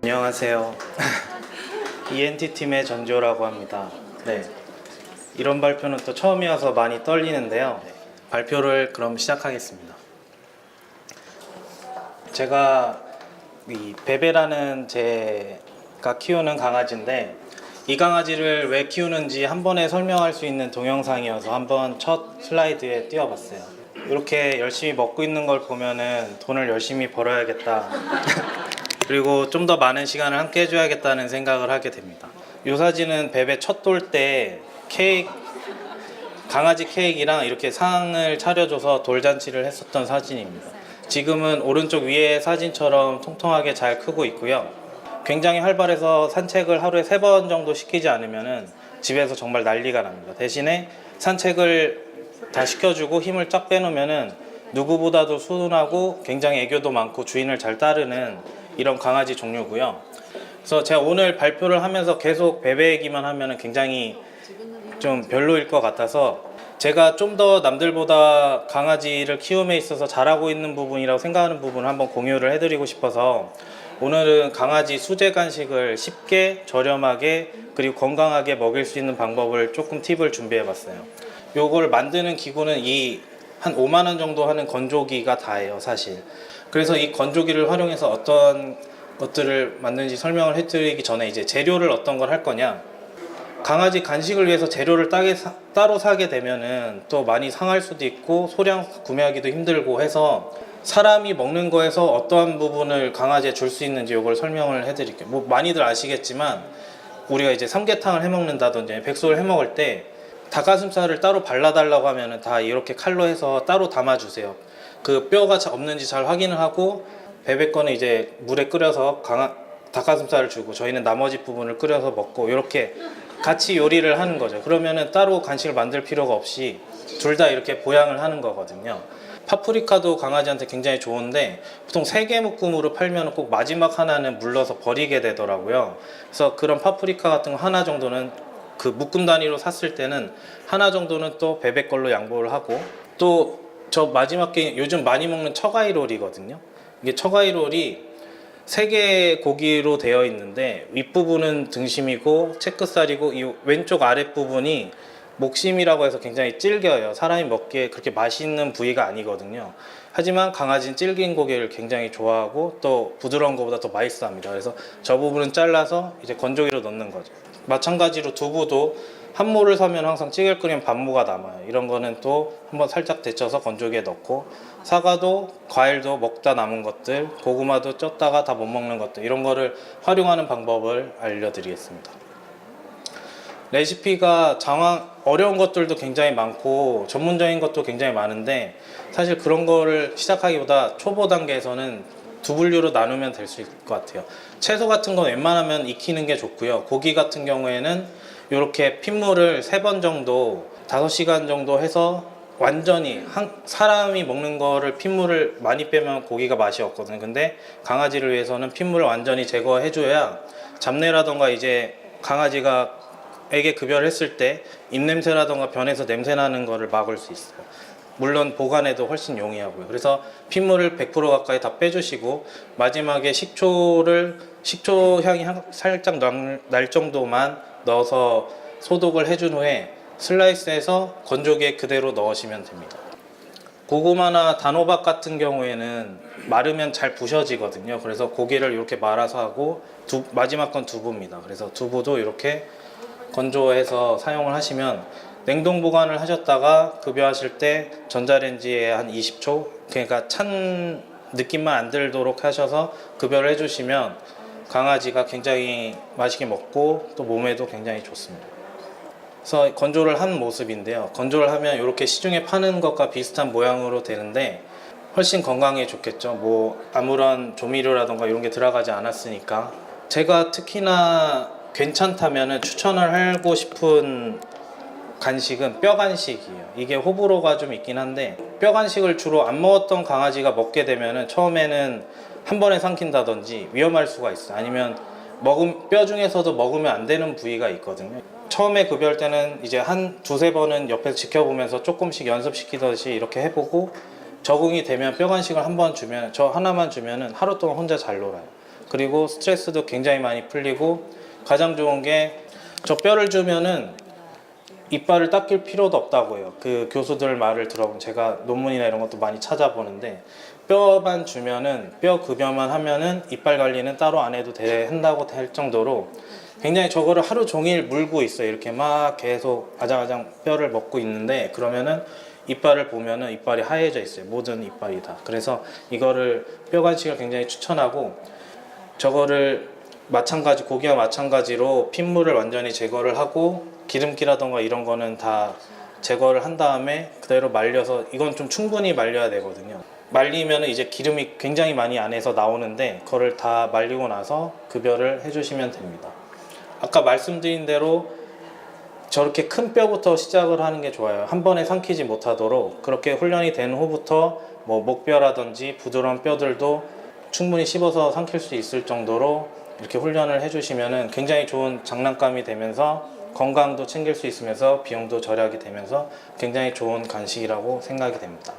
안녕하세요. ENT팀의 전지호라고 합니다. 네, 이런 발표는 또 처음이어서 많이 떨리는데요. 발표를 그럼 시작하겠습니다. 제가 이 베베라는 제가 키우는 강아지인데, 이 강아지를 왜 키우는지 한 번에 설명할 수 있는 동영상이어서 한번 첫 슬라이드에 띄워봤어요. 이렇게 열심히 먹고 있는 걸 보면은 돈을 열심히 벌어야겠다. 그리고 좀 더 많은 시간을 함께 해줘야겠다는 생각을 하게 됩니다. 이 사진은 베베 첫 돌 때 강아지 케이크랑 이렇게 상을 차려줘서 돌잔치를 했었던 사진입니다. 지금은 오른쪽 위에 사진처럼 통통하게 잘 크고 있고요. 굉장히 활발해서 산책을 하루에 3번 정도 시키지 않으면 집에서 정말 난리가 납니다. 대신에 산책을 다 시켜주고 힘을 쫙 빼놓으면 누구보다도 순하고 굉장히 애교도 많고 주인을 잘 따르는 이런 강아지 종류고요. 그래서 제가 오늘 발표를 하면서 계속 베베 얘기만 하면 굉장히 좀 별로일 것 같아서, 제가 좀 더 남들보다 강아지를 키움에 있어서 잘하고 있는 부분이라고 생각하는 부분을 한번 공유를 해드리고 싶어서 오늘은 강아지 수제 간식을 쉽게 저렴하게 그리고 건강하게 먹일 수 있는 방법을 조금 팁을 준비해 봤어요. 요걸 만드는 기구는 한 5만 원 정도 하는 건조기가 다예요, 사실. 그래서 이 건조기를 활용해서 어떤 것들을 만드는지 설명을 해드리기 전에 이제 재료를 어떤 걸 할 거냐, 강아지 간식을 위해서 재료를 따로 사게 되면은 또 많이 상할 수도 있고 소량 구매하기도 힘들고 해서 사람이 먹는 거에서 어떠한 부분을 강아지에 줄 수 있는지 이걸 설명을 해드릴게요. 뭐 많이들 아시겠지만 우리가 이제 삼계탕을 해 먹는다든지 백숙을 해 먹을 때 닭가슴살을 따로 발라달라고 하면은 다 이렇게 칼로 해서 따로 담아주세요. 그 뼈가 없는지 잘 확인을 하고, 베베 거는 이제 물에 끓여서 닭가슴살을 주고 저희는 나머지 부분을 끓여서 먹고 이렇게 같이 요리를 하는 거죠. 그러면은 따로 간식을 만들 필요가 없이 둘 다 이렇게 보양을 하는 거거든요. 파프리카도 강아지한테 굉장히 좋은데 보통 3개 묶음으로 팔면 꼭 마지막 하나는 물러서 버리게 되더라고요. 그래서 그런 파프리카 같은 거 하나 정도는 그 묶음 단위로 샀을 때는 하나 정도는 또 베베 걸로 양보를 하고, 또 저 마지막 게 요즘 많이 먹는 척아이롤이거든요. 이게 척아이롤이 3개의 고기로 되어 있는데 윗부분은 등심이고 채끝살이고 이 왼쪽 아랫부분이 목심이라고 해서 굉장히 질겨요. 사람이 먹기에 그렇게 맛있는 부위가 아니거든요. 하지만 강아지는 질긴 고기를 굉장히 좋아하고 또 부드러운 것보다 더 맛있어 합니다. 그래서 저 부분은 잘라서 이제 건조기로 넣는 거죠. 마찬가지로 두부도 한 모를 사면 항상 찌개를 끓이면 반모가 남아요. 이런 거는 또 한번 살짝 데쳐서 건조기에 넣고, 사과도 과일도 먹다 남은 것들, 고구마도 쪘다가 다 못 먹는 것들, 이런 거를 활용하는 방법을 알려드리겠습니다. 레시피가 어려운 것들도 굉장히 많고 전문적인 것도 굉장히 많은데, 사실 그런 거를 시작하기보다 초보 단계에서는 두 분류로 나누면 될 수 있을 것 같아요. 채소 같은 건 웬만하면 익히는 게 좋고요. 고기 같은 경우에는 이렇게 핏물을 3번 정도 5시간 정도 해서 완전히 사람이 먹는 거를 핏물을 많이 빼면 고기가 맛이 없거든요. 근데 강아지를 위해서는 핏물을 완전히 제거해 줘야 잡내라던가 이제 강아지가 에게 급여를 했을 때 입냄새라던가 변에서 냄새 나는 거를 막을 수 있어요. 물론 보관에도 훨씬 용이하고요. 그래서 핏물을 100% 가까이 다 빼주시고, 마지막에 식초 향이 살짝 날 정도만 넣어서 소독을 해준 후에 슬라이스해서 건조기에 그대로 넣으시면 됩니다. 고구마나 단호박 같은 경우에는 마르면 잘 부셔지거든요. 그래서 고기를 이렇게 말아서 하고, 마지막 건 두부입니다. 그래서 두부도 이렇게 건조해서 사용을 하시면, 냉동 보관을 하셨다가 급여하실 때 전자레인지에 한 20초, 그러니까 찬 느낌만 안 들도록 하셔서 급여를 해주시면 강아지가 굉장히 맛있게 먹고 또 몸에도 굉장히 좋습니다. 그래서 건조를 한 모습인데요. 건조를 하면 이렇게 시중에 파는 것과 비슷한 모양으로 되는데 훨씬 건강에 좋겠죠. 뭐 아무런 조미료라던가 이런 게 들어가지 않았으니까. 제가 특히나 괜찮다면 추천을 하고 싶은 간식은 뼈 간식이에요. 이게 호불호가 좀 있긴 한데, 뼈 간식을 주로 안 먹었던 강아지가 먹게 되면 처음에는 한 번에 삼킨다든지 위험할 수가 있어요. 아니면 뼈 중에서도 먹으면 안 되는 부위가 있거든요. 처음에 급여할 때는 이제 한 2-3번은 옆에서 지켜보면서 조금씩 연습시키듯이 이렇게 해보고, 적응이 되면 뼈 간식을 한 번 주면, 저 하나만 주면은 하루 동안 혼자 잘 놀아요. 그리고 스트레스도 굉장히 많이 풀리고, 가장 좋은 게 저 뼈를 주면은 이빨을 닦일 필요도 없다고 해요. 그 교수들 말을 들어보면, 제가 논문이나 이런 것도 많이 찾아보는데, 뼈만 주면은, 뼈 급여만 하면은 이빨 관리는 따로 안 해도 된다고 할 정도로 굉장히 저거를 하루 종일 물고 있어요. 이렇게 막 계속 아장아장 뼈를 먹고 있는데, 그러면은 이빨을 보면은 이빨이 하얘져 있어요. 모든 이빨이 다. 그래서 이거를 뼈 간식을 굉장히 추천하고, 저거를 마찬가지, 고기와 마찬가지로 핏물을 완전히 제거를 하고, 기름기라던가 이런 거는 다 제거를 한 다음에 그대로 말려서, 이건 좀 충분히 말려야 되거든요. 말리면 이제 기름이 굉장히 많이 안에서 나오는데, 그거를 다 말리고 나서 급여를 해주시면 됩니다. 아까 말씀드린 대로 저렇게 큰 뼈부터 시작을 하는 게 좋아요. 한 번에 삼키지 못하도록 그렇게 훈련이 된 후부터 뭐 목뼈라든지 부드러운 뼈들도 충분히 씹어서 삼킬 수 있을 정도로 이렇게 훈련을 해주시면 굉장히 좋은 장난감이 되면서 건강도 챙길 수 있으면서 비용도 절약이 되면서 굉장히 좋은 간식이라고 생각이 됩니다.